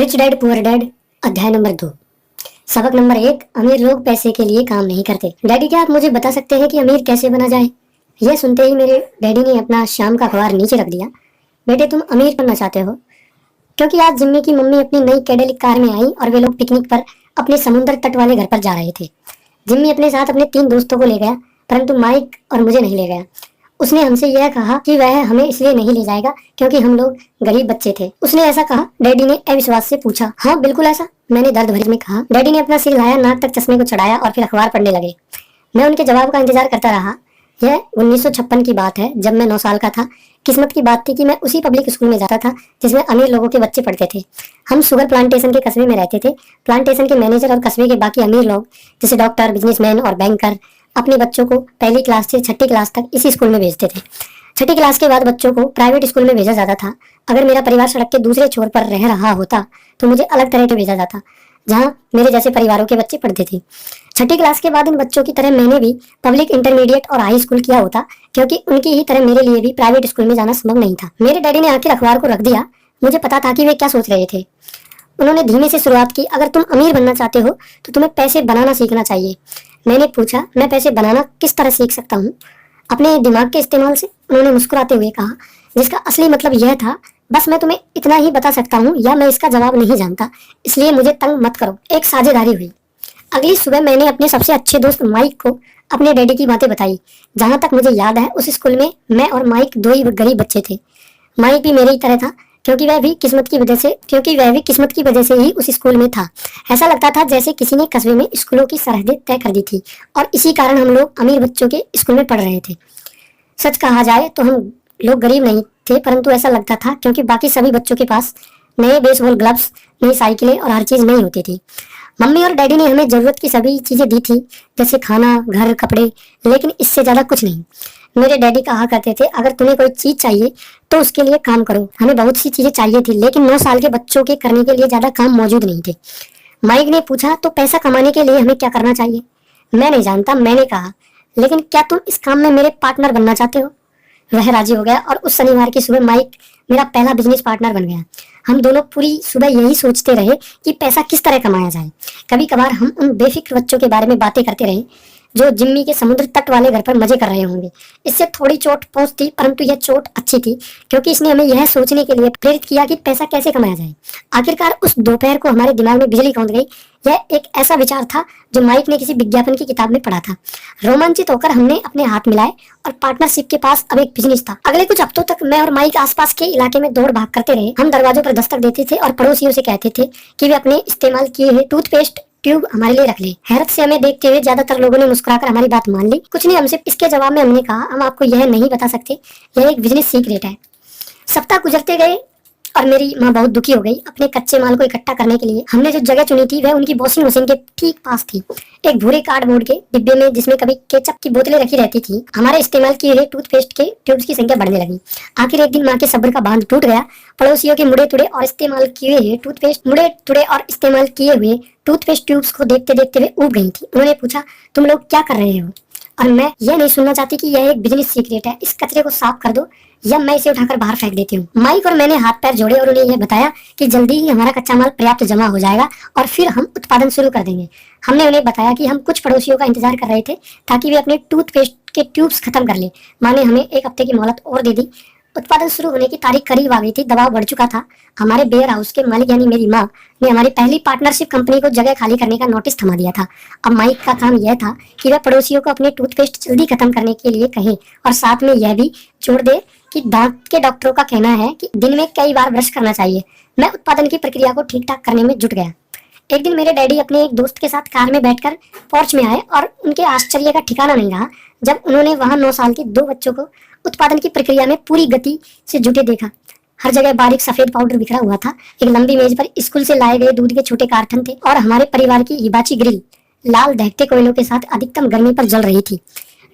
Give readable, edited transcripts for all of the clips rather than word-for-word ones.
Rich dad poor dad अध्याय number 2। सबक number 1। अमीर लोग पैसे के लिए काम नहीं करते। डैडी, क्या आप मुझे बता सकते हैं कि अमीर कैसे बना जाए? यह सुनते ही मेरे डैडी ने अपना शाम का अखबार नीचे रख दिया। बेटे, तुम अमीर बनना चाहते हो? क्योंकि आज जिम्मी की मम्मी अपनी नई कैडेलिक कार में आई और वे लोग पिकनिक पर अपने समुद्र तट वाले घर पर जा रहे थे। जिम्मी अपने साथ अपने 3 दोस्तों को ले गया, परंतु माइक और मुझे नहीं ले गया। उसने हमसे यह कहा कि वह हमें इसलिए नहीं ले जाएगा क्योंकि हम लोग गरीब बच्चे थे। उसने ऐसा कहा? डैडी ने अविश्वास से पूछा। हाँ बिल्कुल ऐसा, मैंने दर्द भरे में कहा। डैडी ने अपना सिर हिलाया, नाक तक चश्मे को चढ़ाया और फिर अखबार पढ़ने लगे। मैं उनके जवाब का इंतजार करता रहा। यह 1956 की बात है, जब मैं 9 साल का था। किस्मत की बात थी कि मैं उसी पब्लिक स्कूल में जाता था जिसमें अमीर लोगों के बच्चे पढ़ते थे। हम शुगर प्लांटेशन के कस्बे में रहते थे। प्लांटेशन के मैनेजर और कस्बे के बाकी अमीर लोग जैसे डॉक्टर, बिजनेसमैन और बैंकर अपने बच्चों को पहली क्लास से 6ठी क्लास तक इसी स्कूल में भेजते थे। 6ठी क्लास के बाद बच्चों को प्राइवेट स्कूल में भेजा जाता था। अगर मेरा परिवार सड़क के दूसरे छोर पर रह रहा होता तो मुझे अलग तरह से भेजा जाता, जहां मेरे जैसे परिवारों के बच्चे पढ़ते थे। 6ठी क्लास के बाद इन बच्चों की तरह मैंने भी पब्लिक, इंटरमीडिएट और हाई स्कूल किया होता, क्योंकि उनकी ही तरह मेरे लिए भी प्राइवेट स्कूल में जाना संभव नहीं था। मेरे डैडी ने आखिर अखबार को रख दिया। मुझे पता था कि वे क्या सोच रहे थे। उन्होंने धीमे से शुरुआत की। अगर तुम अमीर बनना चाहते हो तो तुम्हें पैसे बनाना सीखना चाहिए। मैंने पूछा, मैं पैसे बनाना किस तरह सीख सकता हूँ? अपने दिमाग के इस्तेमाल से, उन्होंने मुस्कुराते हुए कहा, जिसका असली मतलब यह था, बस मैं तुम्हें इतना ही बता सकता हूँ या मैं इसका जवाब नहीं जानता, इसलिए मुझे तंग मत करो। एक साझेदारी हुई। अगली सुबह मैंने अपने सबसे अच्छे दोस्त माइक को अपने डैडी की बातें बताई। जहां तक मुझे याद है, उस स्कूल में मैं और माइक 2 ही गरीब बच्चे थे। माइक भी मेरी ही तरह था, क्योंकि वह भी किस्मत की वजह से ही उस स्कूल में था। ऐसा लगता था जैसे किसी ने कस्बे में स्कूलों की सरहदें तय कर दी थी और इसी कारण हम लोग अमीर बच्चों के स्कूल में पढ़ रहे थे। सच कहा जाए तो हम लोग गरीब नहीं थे, परंतु ऐसा लगता था क्योंकि बाकी सभी बच्चों के पास नए बेसबॉल ग्लव्स, नई साइकिलें और हर चीज नई होती थी। मम्मी और डैडी ने हमें जरूरत की सभी चीजें दी थी, जैसे खाना, घर, कपड़े, लेकिन इससे ज्यादा कुछ नहीं। मेरे डैडी कहा करते थे, अगर तुम्हें कोई चीज चाहिए तो उसके लिए काम करो। हमें बहुत सी चीजें चाहिए थी, लेकिन 9 साल के बच्चों के करने के लिए ज्यादा काम मौजूद नहीं थे। माइक ने पूछा, तो पैसा कमाने के लिए हमें क्या करना चाहिए? मैं नहीं जानता, मैंने कहा, लेकिन क्या तुम इस काम में मेरे पार्टनर बनना चाहते हो? वह राजी हो गया और उस शनिवार की सुबह माइक मेरा पहला बिजनेस पार्टनर बन गया। हम दोनों पूरी सुबह यही सोचते रहे कि पैसा किस तरह कमाया जाए। कभी कभार हम उन बेफिक्र बच्चों के बारे में बातें करते रहे जो जिम्मी के समुद्र तट वाले घर पर मजे कर रहे होंगे। इससे थोड़ी चोट पहुंचती, परंतु यह चोट अच्छी थी, क्योंकि इसने हमें यह सोचने के लिए प्रेरित किया कि पैसा कैसे कमाया जाए। आखिरकार उस दोपहर को हमारे दिमाग में बिजली कौंध गई। यह एक ऐसा विचार था जो माइक ने किसी विज्ञापन की किताब में पढ़ा था। रोमांचित होकर हमने अपने हाथ मिलाए और पार्टनरशिप के पास अब एक बिजनेस था। अगले कुछ हफ्तों तक मैं और माइक आसपास के इलाके में दौड़ भाग करते रहे। हम दरवाजों पर दस्तक देते थे और पड़ोसियों से कहते थे कि वे अपने इस्तेमाल किए हुए टूथपेस्ट ट्यूब हमारे लिए रख ले। हैरत से हमें देखते हुए ज्यादातर लोगों ने मुस्कुराकर हमारी बात मान ली। कुछ ने हमसे इसके जवाब में हमने कहा, हम आपको यह नहीं बता सकते, यह एक बिजनेस सीक्रेट है। सप्ताह गुजरते गए और मेरी माँ बहुत दुखी हो गई। अपने कच्चे माल को इकट्ठा करने के लिए हमने जो जगह चुनी थी वह उनकी वॉशिंग मशीन के ठीक पास थी, एक भूरे कार्डबोर्ड के डिब्बे में, जिसमें कभी केचप की बोतलें रखी रहती थी। हमारे इस्तेमाल किए हुए टूथपेस्ट के ट्यूब्स की संख्या बढ़ने लगी। आखिर एक दिन माँ के सब्र का बांध टूट गया। पड़ोसियों के मुड़े तुड़े और इस्तेमाल किए हुए टूथपेस्ट ट्यूब्स को देखते देखते वे ऊब गई थी। उन्होंने पूछा, तुम लोग क्या कर रहे हो? और मैं यह नहीं सुनना चाहती कि यह एक बिजनेस सीक्रेट है, इस कचरे को साफ कर दो या मैं इसे उठाकर बाहर फेंक देती हूँ। माइक और मैंने हाथ पैर जोड़े और उन्हें यह बताया कि जल्दी ही हमारा कच्चा माल पर्याप्त जमा हो जाएगा और फिर हम उत्पादन शुरू कर देंगे। हमने उन्हें बताया कि हम कुछ पड़ोसियों का इंतजार कर रहे थे ताकि वे अपने टूथपेस्ट के ट्यूब्स खत्म कर ले। माँ ने हमें 1 हफ्ते की मोहलत और दे दी। उत्पादन शुरू होने की तारीख करीब आ गई थी। दबाव बढ़ चुका था। हमारे वेयर हाउस के मालिक यानी मेरी माँ ने हमारी पहली पार्टनरशिप कंपनी को जगह खाली करने का नोटिस थमा दिया था। अब माइक का काम यह था कि वह पड़ोसियों को अपने टूथपेस्ट जल्दी खत्म करने के लिए कहे और साथ में यह भी जोड़ दे कि दांत के डॉक्टरों का कहना है कि दिन में कई बार ब्रश करना चाहिए। मैं उत्पादन की प्रक्रिया को ठीक ठाक करने में जुट गया। एक दिन मेरे डैडी अपने एक दोस्त के साथ कार में बैठकर पोर्च में आए और उनके आश्चर्य का ठिकाना नहीं रहा जब उन्होंने वहां 9 साल के 2 बच्चों को उत्पादन की प्रक्रिया में पूरी गति से जुटे देखा। हर जगह बारीक सफेद पाउडर बिखरा हुआ था। एक लंबी मेज पर स्कूल से लाए गए दूध के छोटे कार्टन थे और हमारे परिवार की हिबाची ग्रिल लाल दहकते कोयलों के साथ अधिकतम गर्मी पर जल रही थी।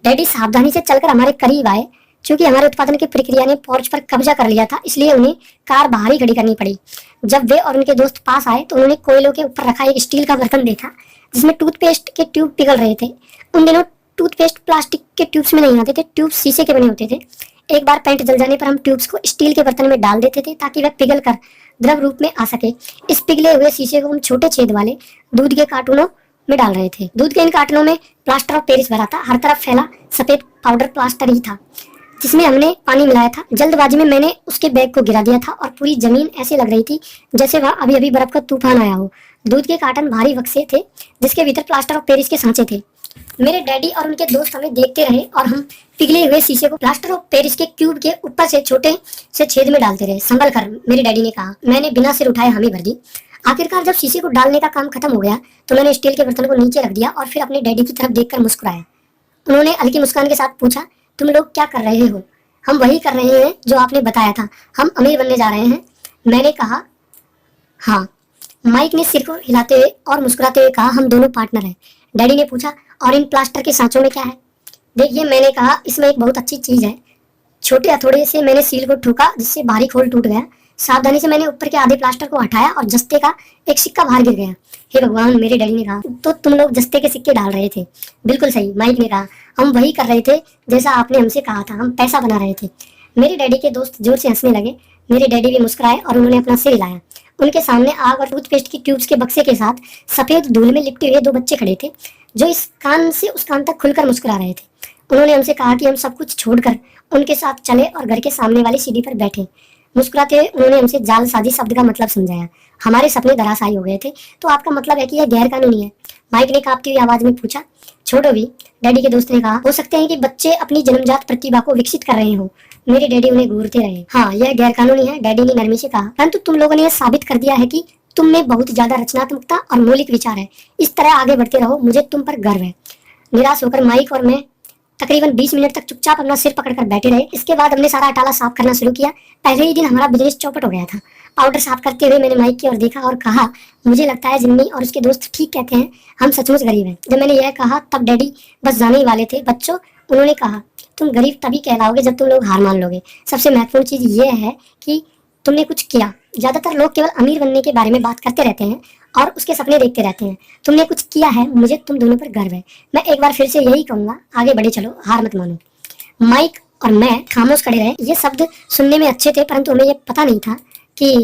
डैडी सावधानी से चलकर हमारे करीब आए। चूंकि हमारे उत्पादन की प्रक्रिया ने पोर्च पर कब्जा कर लिया था, इसलिए उन्हें कार बाहर ही खड़ी करनी पड़ी। जब वे और उनके दोस्त पास आए तो उन्होंने कोयलों के ऊपर रखा एक स्टील का बर्तन देखा जिसमें टूथपेस्ट के ट्यूब पिघल रहे थे। उन दिनों टूथपेस्ट प्लास्टिक के ट्यूब्स में नहीं आते थे, ट्यूब शीशे के बने होते थे। एक बार पेंट जल जाने पर हम ट्यूब्स को स्टील के बर्तन में डाल देते थे ताकि वह पिघल कर द्रव रूप में आ सके। इस पिघले हुए शीशे को हम छोटे छेद वाले दूध के कार्टूनों में डाल रहे थे। दूध के इन कार्टूनों में प्लास्टर ऑफ पेरिस भरा था। हर तरफ फैला सफेद पाउडर प्लास्टर ही था जिसमें हमने पानी मिलाया था। जल्दबाजी में मैंने उसके बैग को गिरा दिया था और पूरी जमीन ऐसे लग रही थी जैसे वह अभी अभी बर्फ का तूफान आया हो। दूध के कार्टन भारी बक्से थे जिसके भीतर प्लास्टर ऑफ पेरिस के सांचे थे। मेरे डैडी और उनके दोस्त हमें देखते रहे और हम पिघले हुए शीशे को प्लास्टर ऑफ पेरिस के क्यूब के ऊपर से छोटे से छेद में डालते रहे। संभल कर, मेरे डैडी ने कहा। मैंने बिना सिर उठाए हामी भर दी। आखिरकार जब शीशे को डालने का काम खत्म हो गया तो मैंने स्टील के बर्तन को नीचे रख दिया और फिर अपने डैडी की तरफ देखकर मुस्कुराया। उन्होंने हल्की मुस्कान के साथ पूछा, तुम लोग क्या कर रहे हो? हम वही कर रहे हैं जो आपने बताया था, हम अमीर बनने जा रहे हैं। मैंने कहा, हाँ। माइक ने सिर को हिलाते हुए और मुस्कुराते हुए कहा, हम दोनों पार्टनर हैं। डैडी ने पूछा, और इन प्लास्टर के सांचों में क्या है? देखिए, मैंने कहा, इसमें एक बहुत अच्छी चीज है। छोटे हथौड़े से मैंने सील को ठोका जिससे बाहरी खोल टूट गया। सावधानी से मैंने ऊपर के आधे प्लास्टर को हटाया और जस्ते का एक सिक्का बाहर गिर गया। हे भगवान, मेरे डैडी ने कहा। तो तुम लोग जस्ते के सिक्के डाल रहे थे? बिल्कुल सही, माइक ने कहा। हम वही कर रहे थे जैसा आपने हमसे कहा था, हम पैसा बना रहे थे। मेरे डैडी के दोस्त जोर से हंसने लगे। मेरे डैडी भी मुस्कुराए और उन्होंने अपना सिर हिलाया। उनके सामने आग और टूथपेस्ट की ट्यूब्स के बक्से के साथ सफेद धूल में लिपटे हुए दो बच्चे खड़े थे जो इस कान से उस कान तक खुलकर मुस्कुरा रहे थे। उन्होंने हमसे कहा कि हम सब कुछ छोड़कर उनके साथ चले और घर के सामने वाली सीढ़ी पर बैठे। मुस्कुराते हुए उन्होंने हमसे जालसाजी शब्द का मतलब समझाया। हमारे सपने धराशायी हो गए थे। तो आपका मतलब है कि यह गैर कानूनी है? माइक ने कांपती हुई आवाज में पूछा। छोड़ो भी, डैडी के दोस्त ने कहा। हो सकते हैं कि बच्चे अपनी जन्मजात प्रतिभा को विकसित कर रहे हो। मेरे डैडी उन्हें घूरते रहे। हाँ, यह गैर कानूनी है, डैडी ने नरमी से कहा। परंतु तुम लोगों ने यह साबित कर दिया है कि तुम में बहुत ज्यादा रचनात्मकता और मौलिक विचार है। इस तरह आगे बढ़ते रहो, मुझे तुम पर गर्व है। निराश होकर माइक और मैं तकरीबन 20 मिनट तक चुपचाप अपना सिर पकड़कर बैठे रहे। इसके बाद हमने सारा अटाला साफ करना शुरू किया। पहले ही दिन हमारा बिजनेस चौपट हो गया था। पाउडर साफ करते हुए मैंने माइक की ओर देखा और कहा, मुझे लगता है जिम्मी और उसके दोस्त ठीक कहते हैं, हम सचमुच गरीब हैं। जब मैंने यह कहा तब डैडी बस जाने ही वाले थे। बच्चों, उन्होंने कहा, तुम गरीब तभी कहलाओगे जब तुम लोग हार मान लोगे। सबसे महत्वपूर्ण चीज ये है कि तुमने कुछ किया। ज्यादातर लोग केवल अमीर बनने के बारे में बात करते रहते हैं और उसके सपने देखते रहते हैं। तुमने कुछ किया है, मुझे तुम दोनों पर गर्व है। मैं एक बार फिर से यही कहूंगा, आगे बढ़े चलो, हार मत मानो। माइक और मैं खामोश खड़े रहे। ये शब्द सुनने में अच्छे थे परंतु हमें यह पता नहीं था कि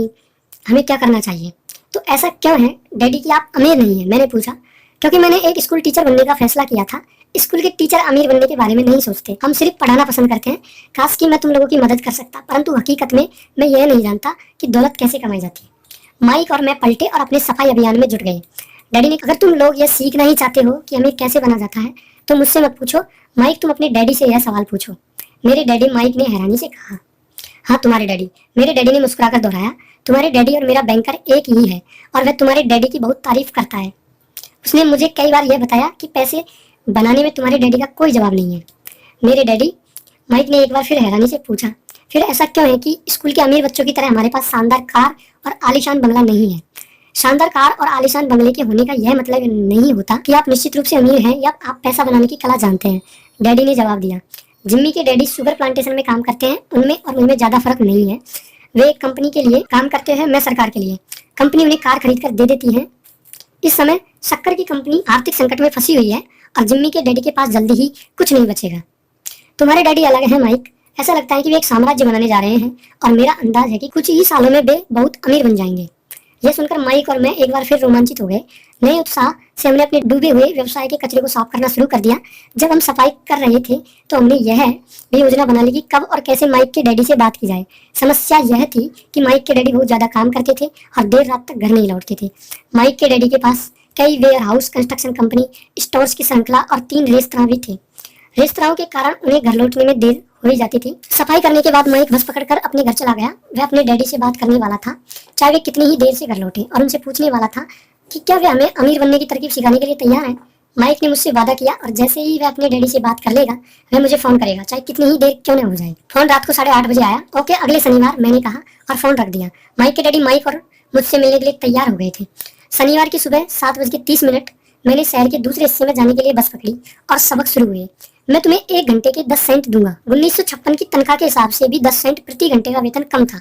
हमें क्या करना चाहिए। तो ऐसा क्यों है डैडी कि आप अमीर नहीं है? मैंने पूछा। क्योंकि मैंने एक स्कूल टीचर बनने का फैसला किया था। स्कूल के टीचर अमीर बनने के बारे में नहीं सोचते, हम सिर्फ पढ़ाना पसंद करते हैं। काश कि मैं तुम लोगों की मदद कर सकता, परंतु हकीकत में मैं यह नहीं जानता कि दौलत कैसे कमाई जाती है। माइक और मैं पलटे और अपने सफाई अभियान में जुट गए। डैडी ने, अगर तुम लोग यह सीखना ही चाहते हो कि अमीर कैसे बना जाता है तो मुझसे मत पूछो। माइक, तुम अपने डैडी से यह सवाल पूछो। मेरे डैडी, माइक ने हैरानी से कहा। हाँ, तुम्हारे डैडी, मेरे डैडी ने मुस्कुराकर दोहराया। तुम्हारे डैडी और मेरा बैंकर एक ही है और वह तुम्हारे डैडी की बहुत तारीफ करता है। उसने मुझे कई बार यह बताया कि पैसे बनाने में तुम्हारे डैडी का कोई जवाब नहीं है। मेरे डैडी, माइक ने एक बार फिर हैरानी से पूछा। फिर ऐसा क्यों है कि स्कूल के अमीर बच्चों की तरह हमारे पास शानदार कार और आलीशान बंगला नहीं है? शानदार कार और आलीशान बंगले के होने का यह मतलब नहीं होता कि आप निश्चित रूप से अमीर हैं या आप पैसा बनाने की कला जानते हैं, डैडी ने जवाब दिया। जिम्मी के डैडी शुगर प्लांटेशन में काम करते हैं। उनमें और मुझमें ज्यादा फर्क नहीं है। वे एक कंपनी के लिए काम करते हैं, मैं सरकार के लिए। कंपनी उन्हें कार खरीद कर दे देती है। इस समय शक्कर की कंपनी आर्थिक संकट में फंसी हुई है और जिम्मी के डैडी के पास जल्दी ही कुछ नहीं बचेगा। तुम्हारे डैडी अलग है माइक। ऐसा लगता है कि वे एक साम्राज्य बनाने जा रहे हैं और मेरा अंदाज है कि कुछ ही सालों में वे बहुत अमीर बन जाएंगे। यह सुनकर माइक और मैं एक बार फिर रोमांचित हो गए। नए उत्साह से हमने अपने डूबे हुए व्यवसाय के कचरे को साफ करना शुरू कर दिया। जब हम सफाई कर रहे थे तो हमने यह भी योजना बना ली कि कब और कैसे माइक के डैडी से बात की जाए। समस्या यह थी कि माइक के डैडी बहुत ज्यादा काम करते थे और देर रात तक घर नहीं लौटते थे। माइक के डैडी के पास कई warehouse, construction company, stores की श्रृंखला और 3 रेस्तरां भी थे। रेस्तराओं के कारण उन्हें घर लौटने में देर हो ही जाती थी। सफाई करने के बाद माइक बस पकड़कर अपने घर चला गया। वह अपने डैडी से बात करने वाला था, चाहे वे कितनी ही देर से घर लौटे, और उनसे पूछने वाला था कि क्या वे हमें अमीर बनने की तरकीब सिखाने के लिए तैयार हैं। माइक ने मुझसे वादा किया और जैसे ही वह अपने डैडी से बात कर लेगा वह मुझे फोन करेगा, चाहे कितनी ही देर क्यों न हो जाए। फोन रात को 8:30 बजे आया। ओके, अगले शनिवार, मैंने कहा और फोन रख दिया। माइक के डैडी माइक और मुझसे मिलने के लिए तैयार हो गए थे। शनिवार की सुबह 7:30 मैंने शहर के दूसरे हिस्से में जाने के लिए बस पकड़ी और सबक शुरू हुए। मैं तुम्हें 1 घंटे के 10 सेंट दूंगा। 1956 की तनख्वाह के हिसाब से भी 10 सेंट प्रति घंटे का वेतन कम था।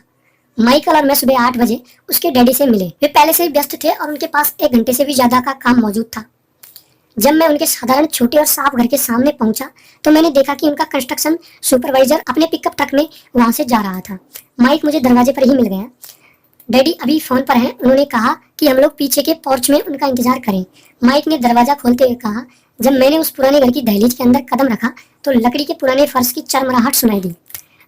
माइकल और मैं सुबह 8 बजे उसके डैडी से मिले। वे पहले से ही व्यस्त थे और उनके पास 1 घंटे से भी ज्यादा का काम मौजूद था। जब मैं उनके साधारण छोटे और साफ घर के सामने पहुंचा तो मैंने देखा कि उनका कंस्ट्रक्शन सुपरवाइजर अपने पिकअप ट्रक में वहां से जा रहा था। माइक मुझे दरवाजे पर ही मिल गया। डैडी अभी फोन पर हैं, उन्होंने कहा कि हम लोग पीछे के पोर्च में उनका इंतजार करें। माइक ने दरवाजा खोलते हुए कहा। जब मैंने उस पुराने घर की दहलीज के अंदर कदम रखा तो लकड़ी के पुराने फर्श की चरमराहट सुनाई दी।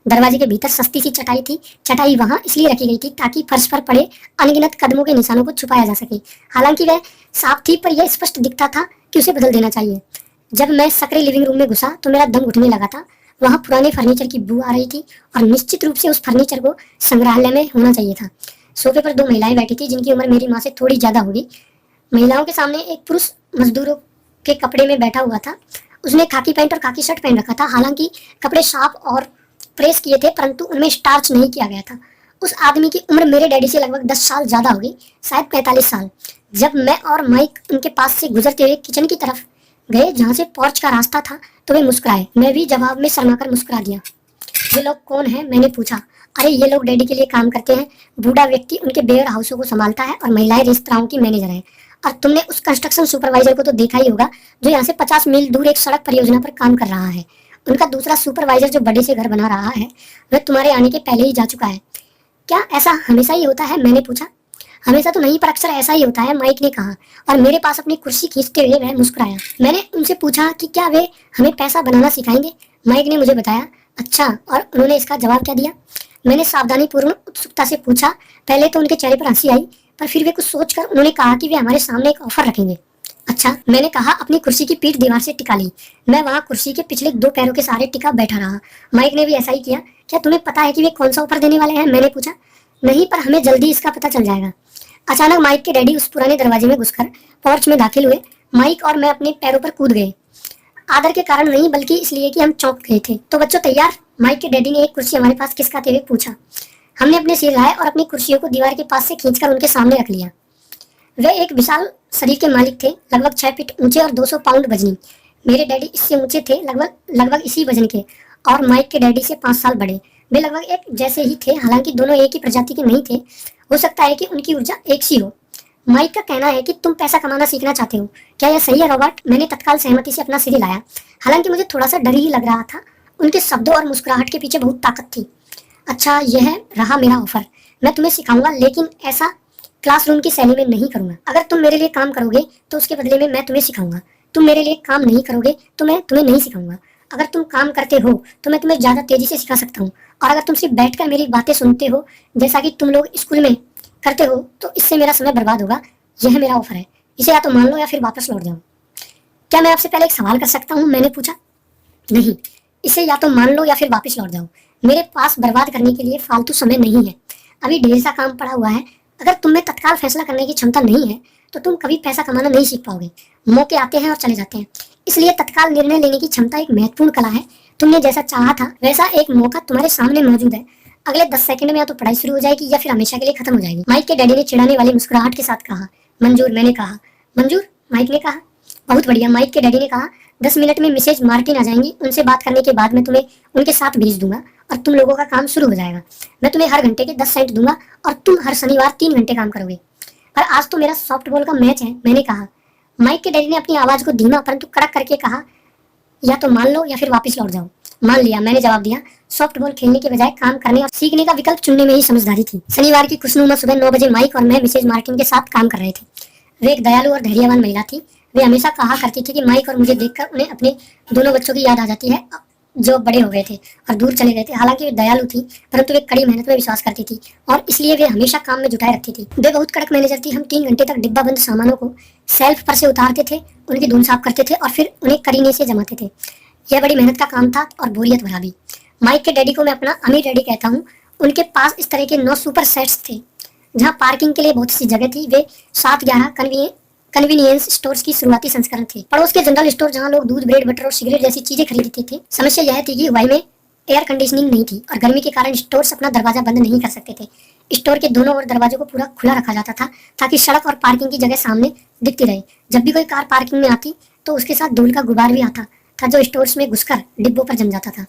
दरवाजे के भीतर सस्ती सी चटाई थी। चटाई वहां इसलिए रखी गई थी ताकि फर्श पर पड़े अनगिनत कदमों के निशानों को छुपाया जा सके। हालांकि वह साफ थी, पर यह स्पष्ट दिखता था कि उसे बदल देना चाहिए। जब मैं सकरे लिविंग रूम में घुसा तो मेरा दम घुटने लगा था। वहां पुराने फर्नीचर की बू आ रही थी और निश्चित रूप से उस फर्नीचर को संग्रहालय में होना चाहिए था। सोफे पर दो महिलाएं बैठी थी जिनकी उम्र मेरी माँ से थोड़ी ज्यादा होगी। महिलाओं के सामने एक पुरुष मजदूरों के कपड़े में बैठा हुआ था। उसने खाकी पैंट और खाकी शर्ट पहन रखा था। हालांकि कपड़े साफ और प्रेस किए थे, परंतु उनमें स्टार्च नहीं किया गया था। उस आदमी की उम्र मेरे डैडी से लगभग 10 साल ज्यादा होगी, शायद 45 साल। जब मैं और माइक उनके पास से गुजरते हुए किचन की तरफ गए जहाँ से पोर्च का रास्ता था तो वे मुस्कुराए। मैं भी जवाब में शर्माकर मुस्कुरा दिया। ये लोग कौन हैं? मैंने पूछा। अरे ये लोग डैडी के लिए काम करते हैं। बूढ़ा व्यक्ति उनके वेयर हाउसों को संभालता है और महिलाएं रेस्तराओं की मैनेजर है। और तुमने उस कंस्ट्रक्शन सुपरवाइजर को तो देखा ही होगा जो यहाँ से 50 मील दूर एक सड़क परियोजना पर काम कर रहा है। उनका दूसरा सुपरवाइजर जो बड़े से घर बना रहा है वह तुम्हारे आने के पहले ही जा चुका है। क्या ऐसा हमेशा ही होता है? मैंने पूछा। हमेशा तो नहीं, पर अक्सर ऐसा ही होता है, माइक ने कहा और मेरे पास अपनी कुर्सी खींचते हुए वह मुस्कुराया। मैंने उनसे पूछा कि क्या वे हमें पैसा बनाना सिखाएंगे। माइक ने मुझे बताया। अच्छा, और उन्होंने इसका जवाब क्या दिया? मैंने सावधानी पूर्ण उत्सुकता से पूछा। पहले तो उनके चेहरे पर हंसी आई, पर फिर वे कुछ सोचकर उन्होंने कहा कि वे हमारे सामने एक ऑफर रखेंगे। अच्छा, मैंने कहा। अपनी कुर्सी की पीठ दीवार से टिका ली। मैं वहां कुर्सी के पिछले 2 पैरों के सहारे टिका बैठा रहा। माइक ने भी ऐसा ही किया। क्या तुम्हें पता है कि वे कौन सा ऑफर देने वाले हैं? मैंने पूछा। नहीं, पर हमें जल्दी इसका पता चल जाएगा। अचानक माइक के डैडी उस पुराने दरवाजे में घुसकर पोर्च में दाखिल हुए। माइक और मैं अपने पैरों पर कूद गए। आदर के कारण नहीं, बल्कि इसलिए कि हम चौंक गए थे। तो बच्चों तैयार? माइक के डैडी ने एक कुर्सी हमारे पास खिसकाते हुए पूछा। हमने अपने सिर हिलाए और अपनी कुर्सियों को दीवार के पास से खींचकर उनके सामने रख लिया। वे एक विशाल शरीर के मालिक थे, लगभग 6 फीट ऊंचे और 200 पाउंड वजनी। मेरे डैडी इससे ऊंचे थे, लगभग इसी वजन के, और माइक के डैडी से 5 साल बड़े। वे लगभग एक जैसे ही थे, हालांकि दोनों एक ही प्रजाति के नहीं थे। हो सकता है कि उनकी ऊर्जा एक सी हो। माइक का कहना है कि तुम पैसा कमाना सीखना चाहते हो। क्या यह सही है रॉबर्ट? मैंने तत्काल सहमति से अपना सिर हिलाया। हालांकि मुझे थोड़ा सा डर ही लग रहा था। उनके शब्दों और मुस्कुराहट के पीछे बहुत ताकत थी। अच्छा, यह रहा मेरा ऑफर। मैं तुम्हें सिखाऊंगा, लेकिन ऐसा क्लासरूम की शैली में नहीं करूंगा। अगर तुम मेरे लिए काम करोगे तो उसके बदले में मैं तुम्हें सिखाऊंगा। तुम मेरे लिए काम नहीं करोगे तो मैं तुम्हें नहीं सिखाऊंगा। अगर तुम काम करते हो तो मैं तुम्हें ज्यादा तेजी से सिखा सकता हूँ, और अगर तुम सिर्फ बैठकर मेरी बातें सुनते हो जैसा कि तुम लोग स्कूल में करते हो तो इससे मेरा समय बर्बाद होगा। यह मेरा ऑफर है। इसे या तो मान लो या फिर वापस लौट जाओ। क्या मैं आपसे पहले एक सवाल कर सकता हूँ? मैंने पूछा। नहीं, इसे या तो मान लो या फिर वापस लौट जाओ। मेरे पास बर्बाद करने के लिए फालतू समय नहीं है। अभी ढेर सा काम पड़ा हुआ है। अगर तुम में तत्काल फैसला करने की क्षमता नहीं है तो तुम कभी पैसा कमाना नहीं सीख पाओगे। मौके आते हैं और चले जाते हैं, इसलिए तत्काल निर्णय लेने की क्षमता एक महत्वपूर्ण कला है। तुमने जैसा चाहा था वैसा एक मौका तुम्हारे सामने मौजूद है। अगले 10 सेकंड में या तो पढ़ाई शुरू हो जाएगी या फिर हमेशा के लिए खत्म हो जाएगी। माइक के डैडी ने चिढ़ाने वाली मुस्कुराहट के साथ कहा। मंजूर, मैंने कहा। मंजूर? माइक ने कहा। बहुत बढ़िया, माइक के डैडी ने कहा। 10 मिनट में मिसेज मार्टिन आ जाएंगी। उनसे बात करने के बाद मैं तुम्हें उनके साथ भेज दूंगा और तुम लोगों का काम शुरू हो जाएगा। मैं तुम्हें हर घंटे के 10 सेंट दूंगा और तुम हर शनिवार 3 घंटे काम करोगे। पर आज तो मेरा सॉफ्टबॉल का मैच है, मैंने कहा। माइक के डैडी ने अपनी आवाज को धीमा परंतु कड़क करके कहा। या तो मान लो या फिर वापस लौट जाओ। मान लिया, मैंने जवाब दिया। सॉफ्टबॉल खेलने के बजाय काम करने और सीखने का विकल्प चुनने में ही समझदारी थी। शनिवार की खुशनुमा सुबह 9 बजे माइक और मैं मिसेज मार्टिन के साथ काम कर रहे थे। वे एक दयालु और धैर्यवान महिला थी। वे हमेशा कहा करती थी कि माइक और मुझे देखकर उन्हें अपने दोनों बच्चों की याद आ जाती है जो बड़े हो गए थे और दूर चले गए थे। हालांकि वे दयालु थी, परंतु वे कड़ी मेहनत में विश्वास करती थी और इसलिए वे हमेशा काम में जुटाए रखती थी। वे बहुत कड़क मैनेजर थी। हम 3 घंटे तक डिब्बा बंद सामानों को सेल्फ पर से उतारते थे, उनकी धूल साफ करते थे और फिर उन्हें करीने से जमाते थे। यह बड़ी मेहनत का काम था और बोरियत भरा भी। माइक के डैडी को मैं अपना अमीर डैडी कहता हूँ। उनके पास इस तरह के 9 सुपर सेट्स थे जहाँ पार्किंग के लिए बहुत सी जगह थी। वे 7-11 कन्वीनियंस स्टोर्स की शुरुआती संस्करण थे। पड़ोस के जनरल स्टोर जहाँ लोग दूध, ब्रेड, बटर और सिगरेट जैसी चीजें खरीदते थे। समस्या यह थी कि हवाई में एयर कंडीशनिंग नहीं थी और गर्मी के कारण स्टोर्स अपना दरवाजा बंद नहीं कर सकते थे। स्टोर के दोनों ओर दरवाजों को पूरा खुला रखा जाता था ताकि सड़क और पार्किंग की जगह सामने दिखती रहे। जब भी कोई कार पार्किंग में आती तो उसके साथ धूल का गुबार भी आता था जो स्टोर्स में घुसकर डिब्बों पर जम जाता था।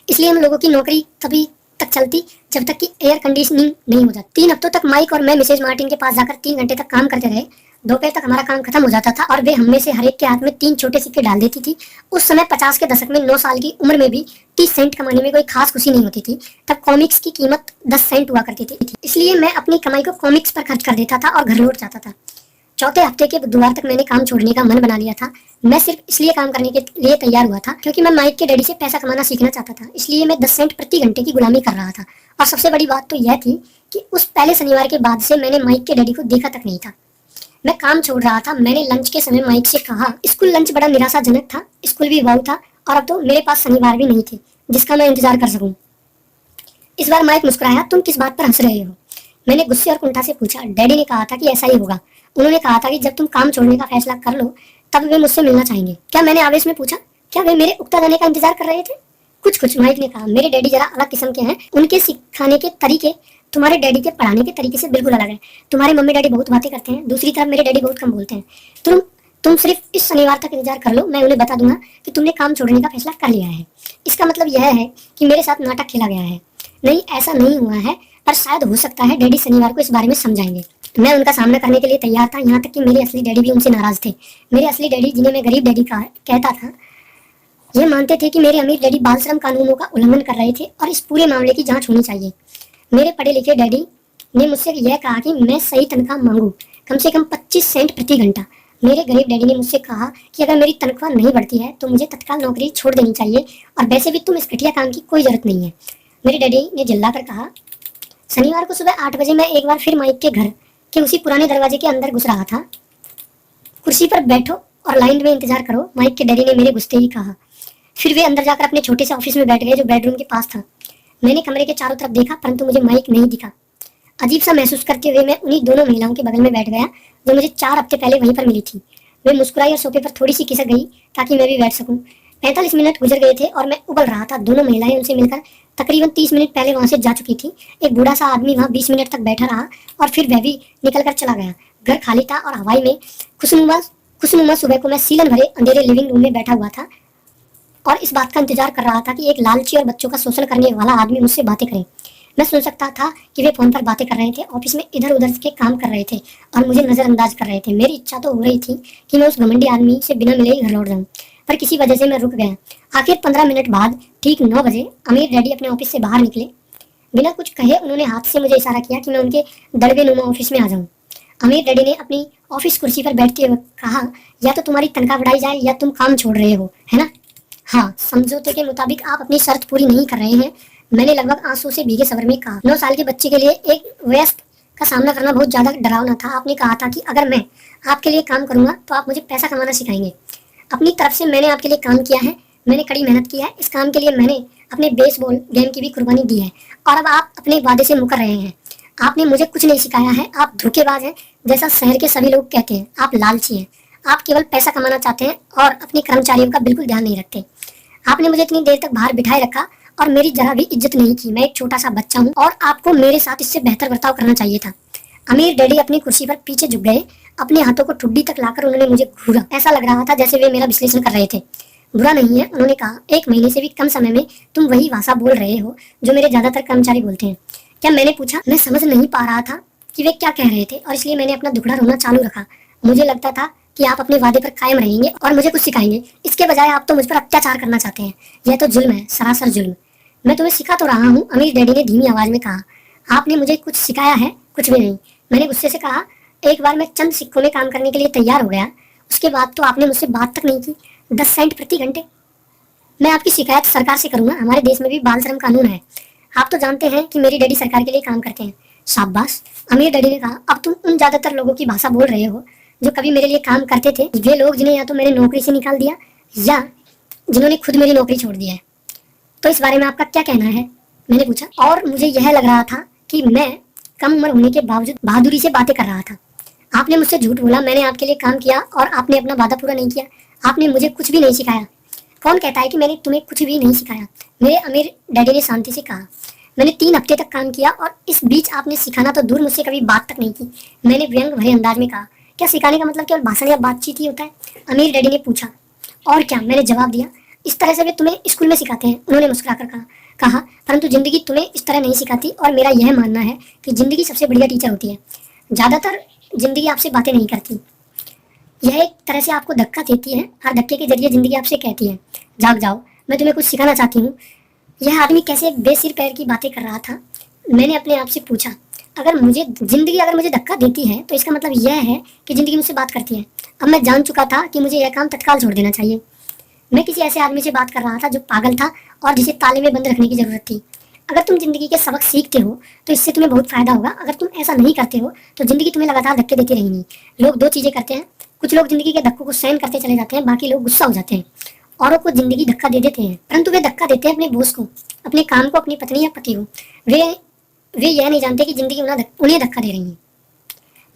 इसलिए हम लोगों की नौकरी तभी तक चलती जब तक कि एयर कंडीशनिंग नहीं हो जाती। 3 हफ्तों तक माइक और मैं मिसेज मार्टिन के पास जाकर 3 घंटे तक काम करते रहे। दोपहर तक हमारा काम खत्म हो जाता था और वे हम में से हर एक के हाथ में 3 छोटे सिक्के डाल देती थी। उस समय 50 के दशक में 9 साल की उम्र में भी 30 सेंट कमाने में कोई खास खुशी नहीं होती थी। तब कॉमिक्स की कीमत 10 सेंट हुआ करती थी, इसलिए मैं अपनी कमाई को कॉमिक्स पर खर्च कर देता था और घर लौट जाता था। चौथे हफ्ते के बुधवार तक मैंने काम छोड़ने का मन बना लिया था। मैं सिर्फ इसलिए काम करने के लिए तैयार हुआ था क्योंकि मैं माइक के डैडी से पैसा कमाना सीखना चाहता था। इसलिए मैं 10 सेंट प्रति घंटे की गुलामी कर रहा था। और सबसे बड़ी बात तो यह थी कि उस पहले शनिवार के बाद से मैंने माइक के डैडी को देखा तक नहीं था। मैं काम छोड़ रहा था। मैंने लंच के समय माइक से कहा, स्कूल लंच बड़ा निराशाजनक था, स्कूल भी वाऊ था और अब तो मेरे पास शनिवार भी नहीं थे जिसका मैं इंतजार कर सकूं। इस बार माइक मुस्कुराया, तुम किस बात पर हंस रहे हो? मैंने गुस्से और कुंठा से पूछा। डैडी ने कहा था कि ऐसा ही होगा। उन्होंने कहा था कि जब तुम काम छोड़ने का फैसला कर लो तब वे मुझसे मिलना चाहेंगे। क्या? मैंने आवेश में पूछा। क्या वे मेरे उकता जाने का इंतजार कर रहे थे? कुछ माइक ने कहा। मेरे डैडी जरा अलग किस्म के हैं। उनके सिखाने के तरीके तुम्हारे डैडी के पढ़ाने के तरीके से बिल्कुल अलग है। तुम्हारे मम्मी डैडी बहुत बातें करते हैं, दूसरी तरफ मेरे डैडी बहुत कम बोलते हैं। तुम सिर्फ इस शनिवार तक इंतजार कर लो, मैं उन्हें बता दूंगा कि तुमने काम छोड़ने का फैसला कर लिया है। इसका मतलब यह है कि मेरे साथ नाटक खेला गया है। नहीं, ऐसा नहीं हुआ है, पर शायद हो सकता है डैडी शनिवार को इस बारे में समझाएंगे। मैं उनका सामना करने के लिए तैयार था, यहाँ तक कि मेरे असली डैडी भी उनसे नाराज थे। मेरे असली डैडी, जिन्हें मैं गरीब डैडी कहता था, ये मानते थे कि मेरे अमीर डैडी बाल श्रम कानूनों का उल्लंघन कर रहे थे और इस पूरे मामले की जांच होनी चाहिए। मेरे पढ़े लिखे डैडी ने मुझसे यह कहा कि मैं सही तनख्वाह मांगू, कम से कम 25 सेंट प्रति घंटा। मेरे गरीब डैडी ने मुझसे कहा कि अगर मेरी तनख्वाह नहीं बढ़ती है तो मुझे तत्काल नौकरी छोड़ देनी चाहिए और वैसे भी तुम इस घटिया काम की कोई जरूरत नहीं है। मेरे डैडी ने चिल्लाकर कहा। शनिवार को सुबह 8 बजे मैं एक बार फिर माइक के घर के उसी पुराने दरवाजे के अंदर घुस रहा था। कुर्सी पर बैठो और लाइन में इंतजार करो, माइक के डैडी ने मेरे घुसते ही कहा। फिर वे अंदर जाकर अपने छोटे से ऑफिस में बैठ गए जो बेडरूम के पास था। मैंने कमरे के चारों तरफ देखा परंतु मुझे माइक नहीं दिखा। अजीब सा महसूस करते हुए मैं उन्हीं दोनों महिलाओं के बगल में बैठ गया जो मुझे 4 हफ्ते पहले वहीं पर मिली थी। वे मुस्कुराई और सोफे पर थोड़ी सी खिसक गई ताकि मैं भी बैठ सकूं। 45 मिनट गुजर गए थे और मैं उबल रहा था। दोनों महिलाएं उनसे मिलकर तकरीबन 30 मिनट पहले वहां से जा चुकी थी। एक बूढ़ा सा आदमी वहां 20 मिनट तक बैठा रहा और फिर वह भी निकल कर चला गया। घर खाली था और हवाई में खुशनुमा सुबह को मैं सीलन भरे अंधेरे लिविंग रूम में बैठा हुआ था और इस बात का इंतजार कर रहा था कि एक लालची और बच्चों का शोषण करने वाला आदमी मुझसे बातें करे। मैं सुन सकता था कि वे फोन पर बातें कर रहे थे, ऑफिस में इधर उधर के काम कर रहे थे और मुझे नजरअंदाज कर रहे थे। मेरी इच्छा तो हो रही थी कि मैं उस घमंडी आदमी से बिना मिले ही घर लौट जाऊं, पर किसी वजह से मैं रुक गया। आखिर 15 मिनट बाद ठीक 9 बजे अमीर डैडी अपने ऑफिस से बाहर निकले। बिना कुछ कहे उन्होंने हाथ से मुझे इशारा किया कि मैं उनके दड़बे नुमा ऑफिस में आ जाऊं। अमीर डैडी ने अपनी ऑफिस कुर्सी पर बैठते हुए कहा, या तो तुम्हारी तनख्वाह बढ़ाई जाए या तुम काम छोड़ रहे हो, है ना? हाँ, समझौते के मुताबिक आप अपनी शर्त पूरी नहीं कर रहे हैं, मैंने लगभग आंसू से भीगे स्वर में कहा। 9 साल के बच्चे के लिए एक वयस्क का सामना करना बहुत ज्यादा डरावना था। आपने कहा था कि अगर मैं आपके लिए काम करूंगा तो आप मुझे पैसा कमाना सिखाएंगे। अपनी तरफ से मैंने आपके लिए काम किया है, मैंने कड़ी मेहनत की है। इस काम के लिए मैंने अपने बेसबॉल गेम की भी कुर्बानी दी है और अब आप अपने वादे से मुकर रहे हैं। आपने मुझे कुछ नहीं सिखाया है, आप धोखेबाज हैं जैसा शहर के सभी लोग कहते हैं। आप लालची हैं, आप केवल पैसा कमाना चाहते हैं और अपने कर्मचारियों का बिल्कुल ध्यान नहीं रखते। आपने मुझे इतनी देर तक बाहर बिठाए रखा और मेरी जरा भी इज्जत नहीं की। मैं एक छोटा सा बच्चा हूँ और आपको मेरे साथ इससे बेहतर बर्ताव करना चाहिए था। अमीर डैडी अपनी कुर्सी पर पीछे झुक गए। अपने हाथों को ठुड्डी तक लाकर उन्होंने मुझे घूरा। ऐसा लग रहा था जैसे वे मेरा विश्लेषण कर रहे थे। बुरा नहीं है, उन्होंने कहा, 1 महीने से भी कम समय में तुम वही भाषा बोल रहे हो जो मेरे ज्यादातर कर्मचारी बोलते हैं। क्या? मैंने पूछा। मैं समझ नहीं पा रहा था कि वे क्या कह रहे थे और इसलिए मैंने अपना दुखड़ा रोना चालू रखा। मुझे लगता था कि आप अपने वादे पर कायम रहेंगे और मुझे कुछ सिखाएंगे। इसके बजाय आप तो मुझ पर अत्याचार करना चाहते हैं। यह तो जुल्म है, सरासर जुल्म। मैं तुम्हें सिखा तो रहा हूँ, अमीर डैडी ने धीमी आवाज में कहा। आपने मुझे कुछ सिखाया है? कुछ भी नहीं, मैंने गुस्से से कहा। एक बार मैं चंद सिक्कों में काम करने के लिए तैयार हो गया, उसके बाद तो आपने मुझसे बात तक नहीं की। 10 सेंट प्रति घंटे। मैं आपकी शिकायत सरकार से करूंगा। हमारे देश में भी बाल श्रम कानून है। आप तो जानते हैं कि मेरी डैडी सरकार के लिए काम करते हैं। शाबाश, अमीर डैडी ने कहा। अब तुम उन ज्यादातर लोगों की भाषा बोल रहे हो जो कभी मेरे लिए काम करते थे। वे लोग जिन्हें या तो मैंने नौकरी से निकाल दिया या जिन्होंने खुद मेरी नौकरी छोड़ दी है। तो इस बारे में आपका क्या कहना है? मैंने पूछा। और मुझे यह लग रहा था कि मैं कम उम्र होने के बावजूद बहादुरी से बातें कर रहा था। आपने मुझसे झूठ बोला, मैंने आपके लिए काम किया और आपने अपना वादा पूरा नहीं किया। आपने मुझे कुछ भी नहीं सिखाया। कौन कहता है कि मैंने तुम्हें कुछ भी नहीं सिखाया? मेरे अमीर डैडी ने शांति से कहा। मैंने 3 हफ्ते तक काम किया और इस बीच आपने सिखाना तो दूर, मुझसे कभी बात तक नहीं की। मैंने व्यंग भरे अंदाज में कहा। क्या सिखाने का मतलब केवल भाषण या बातचीत ही होता है? अमीर डैडी ने पूछा। और क्या, मैंने जवाब दिया। इस तरह से वे तुम्हें स्कूल में सिखाते हैं, उन्होंने मुस्कुराकर कहा, परंतु जिंदगी तुम्हें इस तरह नहीं सिखाती और मेरा यह मानना है कि जिंदगी सबसे बढ़िया टीचर होती है। ज्यादातर जिंदगी आपसे बातें नहीं करती। यह एक तरह से आपको धक्का देती है। हर धक्के के जरिए जिंदगी आपसे कहती है, जाग जाओ, मैं तुम्हें कुछ सिखाना चाहती हूँ। यह आदमी कैसे बेसिर पैर की बातें कर रहा था। मैंने अपने आप से पूछा, अगर मुझे धक्का देती है तो इसका मतलब यह है कि जिंदगी मुझसे बात करती है। अब मैं जान चुका था कि मुझे यह काम तत्काल छोड़ देना चाहिए। मैं किसी ऐसे आदमी से बात कर रहा था जो पागल था और जिसे ताले में बंद रखने की जरूरत थी। अगर तुम जिंदगी के सबक सीखते हो तो इससे तुम्हें बहुत फायदा होगा। अगर तुम ऐसा नहीं करते हो तो जिंदगी तुम्हें लगातार धक्के देती रहेगी। लोग दो चीजें करते हैं, कुछ लोग जिंदगी के धक्कों को सहन करते चले जाते हैं, बाकी लोग गुस्सा हो जाते हैं, औरों को जिंदगी धक्का दे देते हैं। परंतु वे धक्का देते हैं अपने बॉस को, अपने काम को, अपनी पत्नी या पति को। वे वे यह नहीं जानते कि जिंदगी उन्हें धक्का दे रही है।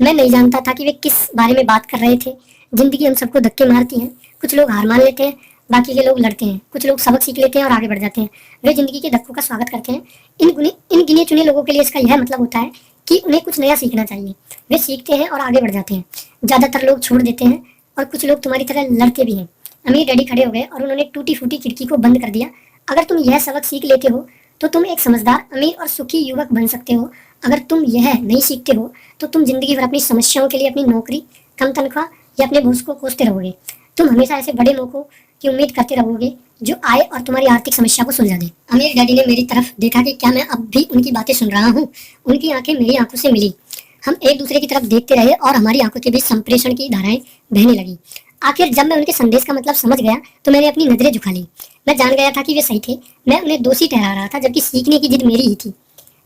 मैं नहीं जानता था कि वे किस बारे में बात कर रहे थे। जिंदगी हम सबको धक्के मारती है। कुछ लोग हार मान लेते हैं, बाकी के लोग लड़ते हैं। कुछ लोग सबक सीख लेते हैं और आगे बढ़ जाते हैं। वे जिंदगी के धक्कों का स्वागत करते हैं। इन गिने चुने लोगों के लिए इसका यह मतलब होता है कि उन्हें कुछ नया सीखना चाहिए। वे सीखते हैं और आगे बढ़ जाते हैं। ज्यादातर लोग छोड़ देते हैं और कुछ लोग तुम्हारी तरह लड़ते भी हैं। अमीर डैडी खड़े हो गए और उन्होंने टूटी फूटी खिड़की को बंद कर दिया। अगर तुम यह सबक सीख लेते हो तो तुम एक समझदार, अमीर और सुखी युवक बन सकते हो। अगर तुम यह नहीं सीखते हो तो तुम जिंदगी भर अपनी समस्याओं के लिए अपनी नौकरी, कम तनख्वाह या अपने बॉस को कोसते रहोगे। तुम हमेशा ऐसे बड़े मौकों की उम्मीद करते रहोगे जो आए और तुम्हारी आर्थिक समस्या को सुलझा दे। अमीर डैडी ने मेरी तरफ देखा कि क्या मैं अब भी उनकी बातें सुन रहा हूँ। उनकी आंखें मेरी आंखों से मिली। हम एक दूसरे की तरफ देखते रहे और हमारी आंखों के बीच संप्रेषण की धाराएं बहने लगी। आखिर जब मैं उनके संदेश का मतलब समझ गया तो मैंने अपनी नजरें झुका ली। मैं जान गया था कि वे सही थे। मैं उन्हें दोषी ठहरा रहा था, जबकि सीखने की जिद मेरी ही थी।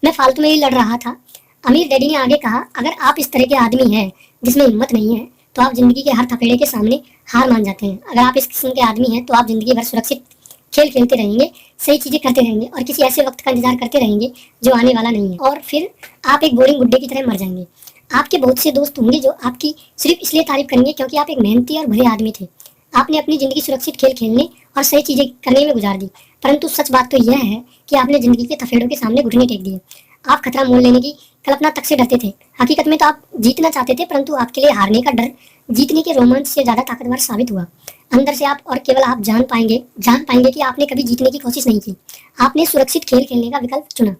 मैं फालतू में ही लड़ रहा था। अमीर डैडी ने आगे कहा, अगर आप इस तरह के आदमी हैं जिसमें हिम्मत नहीं है तो आप जिंदगी के हर थपेड़े के सामने हार मान जाते हैं। अगर आप इस किस्म के आदमी हैं तो आप जिंदगी भर सुरक्षित खेल खेलते रहेंगे, सही चीजें करते रहेंगे और किसी ऐसे वक्त का इंतजार करते रहेंगे जो आने वाला नहीं है, और फिर आप एक बोरिंग बुड्ढे की तरह मर जाएंगे। आपके बहुत से दोस्त होंगे जो आपकी सिर्फ इसलिए तारीफ करेंगे क्योंकि आप एक मेहनती और भले आदमी थे। आपने अपनी जिंदगी सुरक्षित खेल खेलने और सही चीजें करने में गुजार दी। परंतु सच बात तो यह है कि आपने जिंदगी के थपेड़ों के सामने घुटने टेक दिए। आप खतरा मोल लेने की कल्पना तक से डरते थे। हकीकत में तो आप जीतना चाहते थे, परंतु आपके लिए हारने का डर जीतने के रोमांच से ज्यादा ताकतवर साबित हुआ। अंदर से आप और केवल आप जान पाएंगे कि आपने कभी जीतने की कोशिश नहीं की। आपने सुरक्षित खेल खेलने का विकल्प चुना।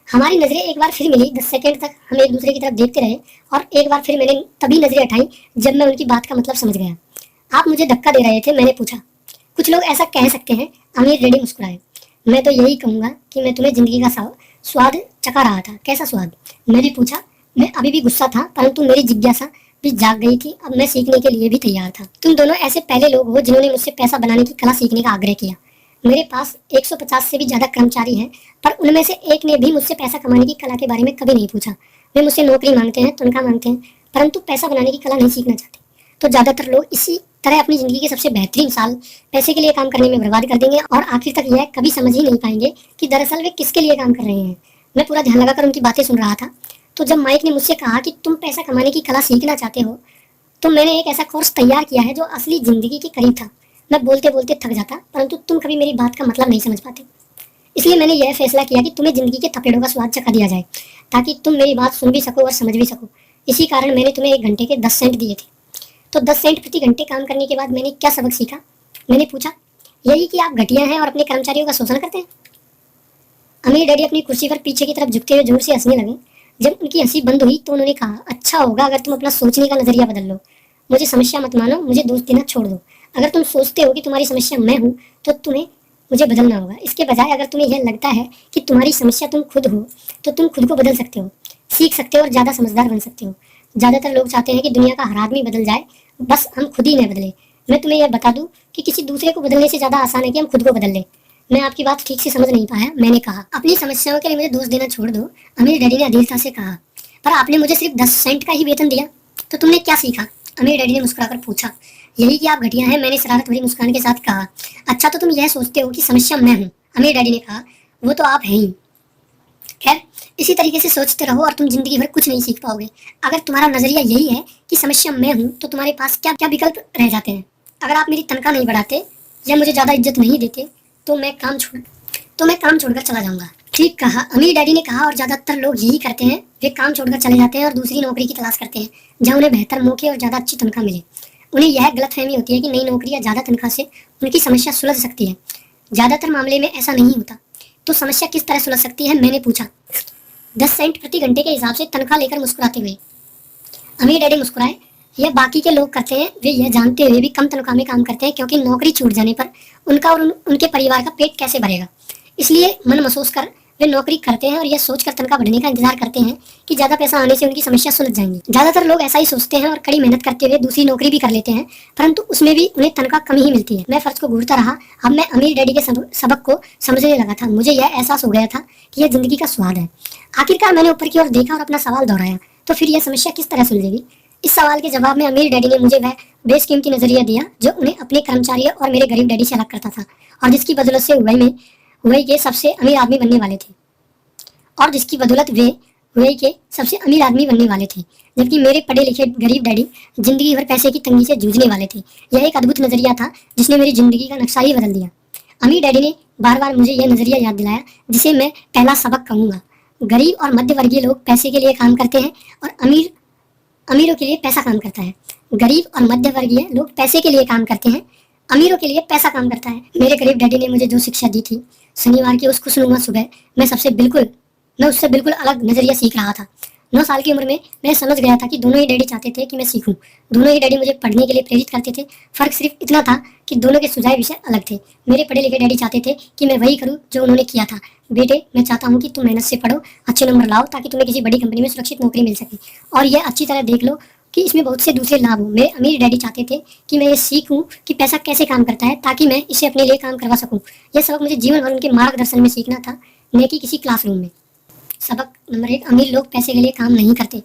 हमारी नजरें एक बार फिर मिली। 10 सेकंड तक हम एक दूसरे की तरफ देखते रहे और एक बार फिर मैंने तभी नजरें हटाई जब मैं उनकी बात का मतलब समझ गया। आप मुझे धक्का दे रहे थे, मैंने पूछा। कुछ लोग ऐसा कह सकते हैं। अमीर डैडी मुस्कुराए। मैं तो यही कहूंगा कि मैं तुम्हें जिंदगी का स्वाद चखा रहा था। कैसा स्वाद? मैंने पूछा। मैं अभी भी गुस्सा था, परंतु मेरी जिज्ञासा भी जाग गई थी। अब मैं सीखने के लिए भी तैयार था। तुम दोनों ऐसे पहले लोग हो जिन्होंने मुझसे पैसा बनाने की कला सीखने का आग्रह किया। मेरे पास 150 से भी ज्यादा कर्मचारी हैं, पर उनमें से एक ने भी मुझसे पैसा कमाने की कला के बारे में कभी नहीं पूछा। वे मुझसे नौकरी मांगते हैं, तनख्वाह मांगते हैं, परंतु पैसा बनाने की कला नहीं सीखना चाहते। तो ज्यादातर लोग इसी तरह अपनी जिंदगी के सबसे बेहतरीन साल पैसे के लिए काम करने में बर्बाद कर देंगे और आखिर तक यह कभी समझ ही नहीं पाएंगे कि दरअसल वे किसके लिए काम कर रहे हैं। मैं पूरा ध्यान लगाकर उनकी बातें सुन रहा था। तो जब माइक ने मुझसे कहा कि तुम पैसा कमाने की कला सीखना चाहते हो, तो मैंने एक ऐसा कोर्स तैयार किया है जो असली जिंदगी के करीब था। मैं बोलते बोलते थक जाता, परंतु तुम कभी मेरी बात का मतलब नहीं समझ पाते। इसलिए मैंने यह फैसला किया कि तुम्हें जिंदगी के थपेड़ों का स्वाद चखा दिया जाए, ताकि तुम मेरी बात सुन भी सको और समझ भी सको। इसी कारण मैंने तुम्हें 1 घंटे के 10 सेंट दिए थे। तो 10 सेंट प्रति घंटे काम करने के बाद मैंने क्या सबक सीखा? मैंने पूछा। यही कि आप घटिया हैं और अपने कर्मचारियों का शोषण करते हैं। अमीर डैडी अपनी कुर्सी पर पीछे की तरफ झुकते हुए जोर से हंसने लगे। जब उनकी हंसी बंद हुई तो उन्होंने कहा, अच्छा होगा अगर तुम अपना सोचने का नजरिया बदल लो। मुझे समस्या मत मानो, मुझे दोष देना छोड़ दो। अगर तुम सोचते हो कि तुम्हारी समस्या मैं हूँ तो तुम्हें मुझे बदलना होगा। इसके बजाय अगर तुम्हें यह लगता है कि तुम्हारी समस्या तुम खुद हो, तो तुम खुद को बदल सकते हो, सीख सकते हो और ज्यादा समझदार बन सकते हो। ज्यादातर लोग चाहते हैं कि दुनिया का हर आदमी बदल जाए, बस हम खुद ही न बदले। मैं तुम्हें यह बता दूं कि किसी दूसरे को बदलने से ज्यादा आसान है कि हम खुद को बदल लें। मैं आपकी बात ठीक से समझ नहीं पाया। मैंने कहा, अपनी समस्याओं के लिए मुझे दोष देना छोड़ दो। अमीर डैडी ने अधीरता से कहा, पर आपने मुझे सिर्फ 10 सेंट का ही वेतन दिया, तो तुमने क्या सीखा? अमीर डैडी ने मुस्कुराकर पूछा। यही कि आप घटिया हैं, मैंने शरारत भरी मुस्कान के साथ कहा। अच्छा, तो तुम यह सोचते हो कि समस्या मैं हूँ? अमीर डैडी ने कहा, वो तो आप हैं ही। खैर, इसी तरीके से सोचते रहो और तुम जिंदगी भर कुछ नहीं सीख पाओगे। अगर तुम्हारा नजरिया यही है कि समस्या मैं हूँ, तो तुम्हारे पास क्या क्या विकल्प रह जाते हैं। अगर आप मेरी तनख्वाह नहीं बढ़ाते या मुझे ज्यादा इज्जत नहीं देते तो मैं काम छोड़कर चला जाऊंगा। ठीक कहा, अमीर डैडी ने कहा, और ज्यादातर लोग यही करते हैं। वे काम छोड़कर चले जाते हैं और दूसरी नौकरी की तलाश करते हैं जहाँ उन्हें बेहतर मौके और ज्यादा अच्छी तनख्वाह मिले। उन्हें यह गलतफहमी होती है कि नई नौकरी या ज्यादा तनख्वाह से उनकी समस्या सुलझ सकती है। ज्यादातर मामले में ऐसा नहीं होता। तो समस्या किस तरह सुलझ सकती है? मैंने पूछा। 10 सेंट प्रति घंटे के हिसाब से तनख्वाह लेकर मुस्कुराते हुए। अमीर डैडी मुस्कुराए। यह बाकी के लोग करते हैं, वे यह जानते हुए भी कम तनख्वाह में काम करते हैं क्योंकि नौकरी छूट जाने पर उनका और उनके परिवार का पेट कैसे भरेगा। इसलिए मन महसूस कर वे नौकरी करते हैं और यह सोचकर तनख्वाह बढ़ने का इंतजार करते हैं कि ज्यादा पैसा आने से उनकी समस्या सुलझ जाएंगी। ज्यादातर लोग ऐसा ही सोचते हैं और कड़ी मेहनत करते हुए दूसरी नौकरी भी कर लेते हैं, परंतु उसमें भी उन्हें तनख्वाह कम ही मिलती है। मैं फर्श को घूरता रहा। अब मैं अमीर डैडी के सबक को समझने लगा था। मुझे यह एहसास हो गया था कि यह जिंदगी का स्वाद है। आखिरकार मैंने ऊपर की ओर देखा और अपना सवाल दोहराया, तो फिर यह समस्या किस तरह सुलझेगी। इस सवाल के जवाब में अमीर डैडी ने मुझे वह बेशकीमती नजरिया दिया जो उन्हें अपने कर्मचारियों और मेरे गरीब डैडी से अलग करता था, और जिसकी बदौलत से वही के सबसे अमीर आदमी बनने वाले थे और जिसकी बदौलत वे वही के सबसे अमीर आदमी बनने वाले थे, जबकि मेरे पढ़े लिखे गरीब डैडी जिंदगी भर पैसे की तंगी से जूझने वाले थे। यह एक अद्भुत नजरिया था जिसने मेरी जिंदगी का नक्शा ही बदल दिया। अमीर डैडी ने बार बार मुझे यह नजरिया याद दिलाया जिसे मैं पहला सबक कहूंगा। गरीब और मध्य वर्गीय लोग पैसे के लिए काम करते हैं और अमीरों के लिए पैसा काम करता है। गरीब और मध्य वर्गीय लोग पैसे के लिए काम करते हैं, अमीरों के लिए पैसा काम करता है। मेरे गरीब डैडी ने मुझे जो शिक्षा दी थी, शनिवार की उस खुशनुमा सुबह मैं उससे बिल्कुल अलग नजरिया सीख रहा था। 9 साल की उम्र में मैं समझ गया था कि दोनों ही डैडी चाहते थे कि मैं सीखूं। दोनों ही डैडी मुझे पढ़ने के लिए प्रेरित करते थे। फर्क सिर्फ इतना था कि दोनों के सुझाए विषय अलग थे। मेरे पढ़े लिखे डैडी चाहते थे कि मैं वही करूं जो उन्होंने किया था। बेटे, मैं चाहता हूं कि तुम मेहनत से पढ़ो, अच्छे नंबर लाओ ताकि तुम्हें किसी बड़ी कंपनी में सुरक्षित नौकरी मिल सके। और यह अच्छी तरह देख लो कि इसमें बहुत से दूसरे लाभ हो। मेरे अमीर डैडी चाहते थे कि मैं ये सीखूं कि पैसा कैसे काम करता है ताकि मैं इसे अपने लिए काम करवा सकूं। यह सबक मुझे जीवन भर उनके मार्गदर्शन में सीखना था, न कि किसी क्लासरूम में। सबक नंबर 1, अमीर लोग पैसे के लिए काम नहीं करते।